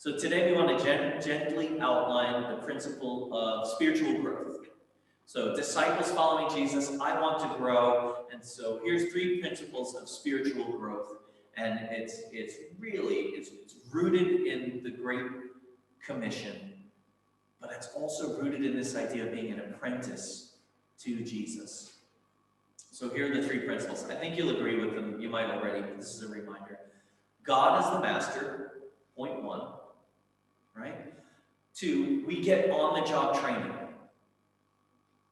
So today we want to gently outline the principle of spiritual growth. So disciples following Jesus, I want to grow. And so here's 3 principles of spiritual growth. And it's rooted in the Great Commission, but it's also rooted in this idea of being an apprentice to Jesus. So here are the 3 principles. I think you'll agree with them. You might already, but this is a reminder. God is the master, point 1, right? 2, we get on-the-job training.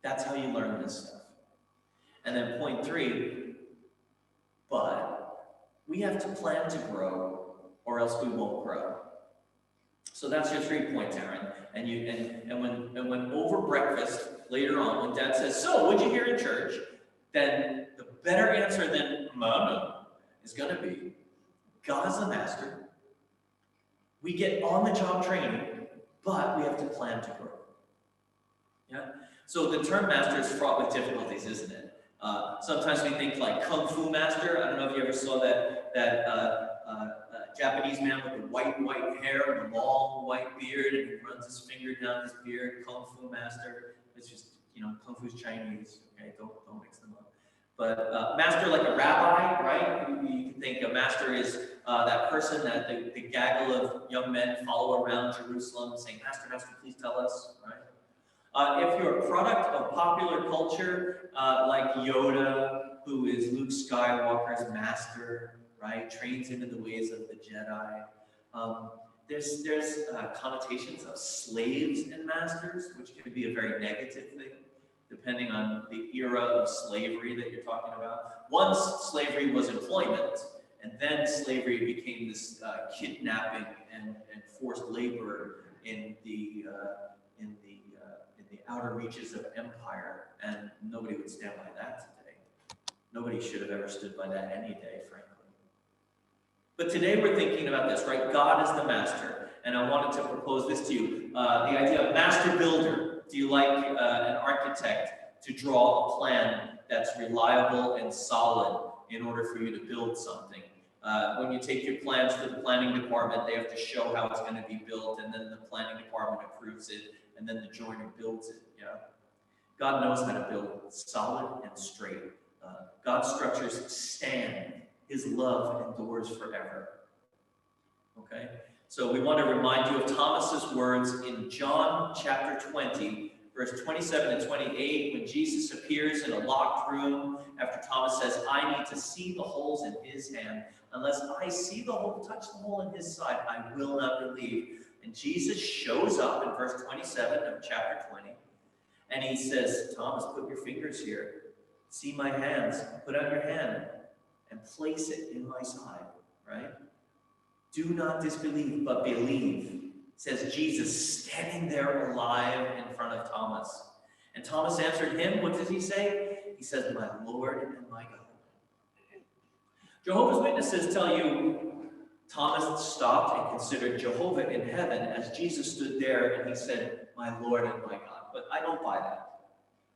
That's how you learn this stuff. And then point 3, but we have to plan to grow, or else we won't grow. So that's your 3 points, Aaron. And when over breakfast later on, when Dad says, "So, what'd you hear in church?" then the better answer than "Mama" is going to be, God's the master. We get on-the-job training, but we have to plan to grow. Yeah. So the term master is fraught with difficulties, isn't it? Sometimes we think like Kung Fu master. I don't know if you ever saw that Japanese man with the white hair and a long white beard, and he runs his finger down his beard. Kung Fu master. It's just, Kung Fu's Chinese. Okay, don't mix them up. But master, like a rabbi, right? You can think a master is that person that the gaggle of young men follow around Jerusalem, saying, "Master, master, please tell us," right? If you're a product of popular culture, like Yoda, who is Luke Skywalker's master, right, trains him in the ways of the Jedi. There's connotations of slaves and masters, which can be a very negative thing, depending on the era of slavery that you're talking about. Once slavery was employment, and then slavery became this kidnapping and forced labor in the outer reaches of empire, and nobody would stand by that today. Nobody should have ever stood by that any day, frankly. But today we're thinking about this, right? God is the master, and I wanted to propose this to you. The idea of master builder. Do you like an architect to draw a plan that's reliable and solid in order for you to build something? When you take your plans to the planning department, they have to show how it's going to be built, and then the planning department approves it, and then the joiner builds it. Yeah, God knows how to build solid and straight. God's structures stand. His love endures forever. Okay, so we want to remind you of Thomas's words in John chapter 20, verse 27 and 28, when Jesus appears in a locked room after Thomas says, "I need to see the holes in his hand. Unless I see the hole, touch the hole in his side, I will not believe." And Jesus shows up in verse 27 of chapter 20, and he says, "Thomas, put your fingers here. See my hands. Put out your hand and place it in my side," right? Do not disbelieve, but believe, says Jesus, standing there alive in front of Thomas. And Thomas answered him. What does he say? He says, "My Lord and my God." Jehovah's Witnesses tell you Thomas stopped and considered Jehovah in heaven as Jesus stood there and he said, "My Lord and my God." But I don't buy that.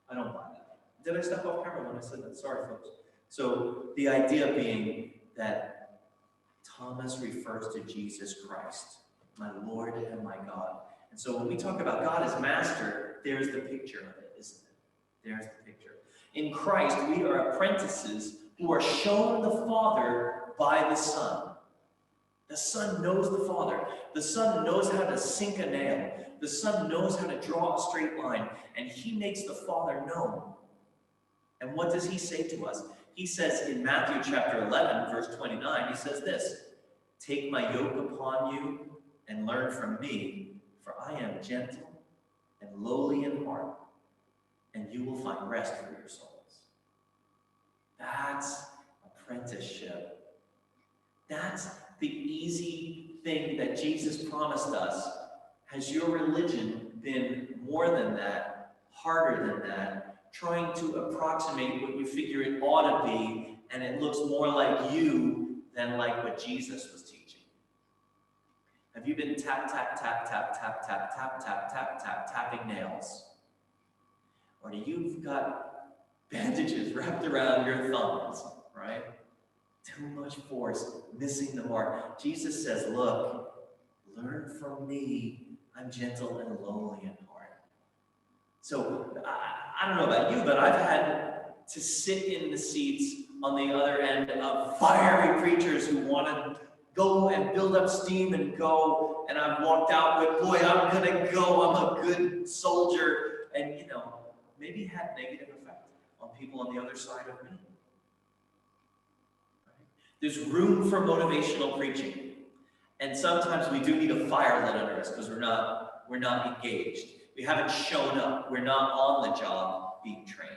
I don't buy that. Did I step off camera when I said that? Sorry, folks. So the idea being that Thomas refers to Jesus Christ, my Lord and my God. And so when we talk about God as master, there's the picture of it, isn't it? There's the picture. In Christ, we are apprentices who are shown the Father by the Son. The Son knows the Father. The Son knows how to sink a nail. The Son knows how to draw a straight line. And he makes the Father known. And what does he say to us? He says in Matthew chapter 11, verse 29, he says this, "Take my yoke upon you and learn from me, for I am gentle and lowly in heart, and you will find rest for your souls." That's apprenticeship. That's the easy thing that Jesus promised us. Has your religion been more than that, harder than that, trying to approximate what you figure it ought to be, and it looks more like you than like what Jesus was teaching? Have you been tap, tap, tap, tap, tap, tap, tap, tap, tap, tap, tapping nails? Or do you've got bandages wrapped around your thumbs, right? Too much force, missing the mark. Jesus says, look, learn for me, I'm gentle and lowly in heart. So I don't know about you, but I've had to sit in the seats on the other end of fiery preachers who want to go and build up steam and go, and I've walked out with, boy, I'm going to go, I'm a good soldier, and, maybe had negative effect on people on the other side of me. Right? There's room for motivational preaching, and sometimes we do need a fire lit under us because we're not engaged. We haven't shown up. We're not on the job being trained.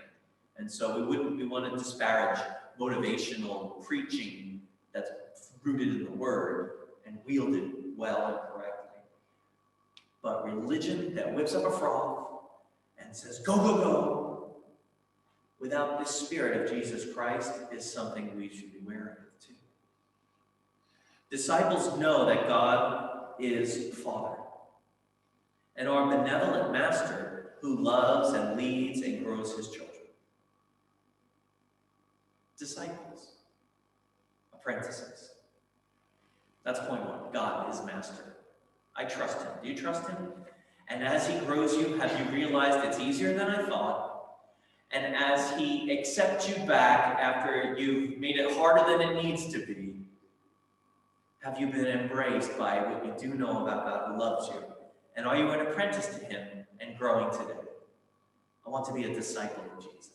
And so we want to disparage motivational preaching that's rooted in the Word and wielded well and correctly. But religion that whips up a frog and says, go, go, go, without the Spirit of Jesus Christ is something we should be wary of too. Disciples know that God is Father and our benevolent Master who loves and leads and grows his children. Disciples, apprentices. That's point one. God is Master. I trust him. Do you trust him? And as he grows you, have you realized it's easier than I thought? And as he accepts you back after you've made it harder than it needs to be, have you been embraced by what you do know about God who loves you? And are you an apprentice to him and growing today? I want to be a disciple of Jesus.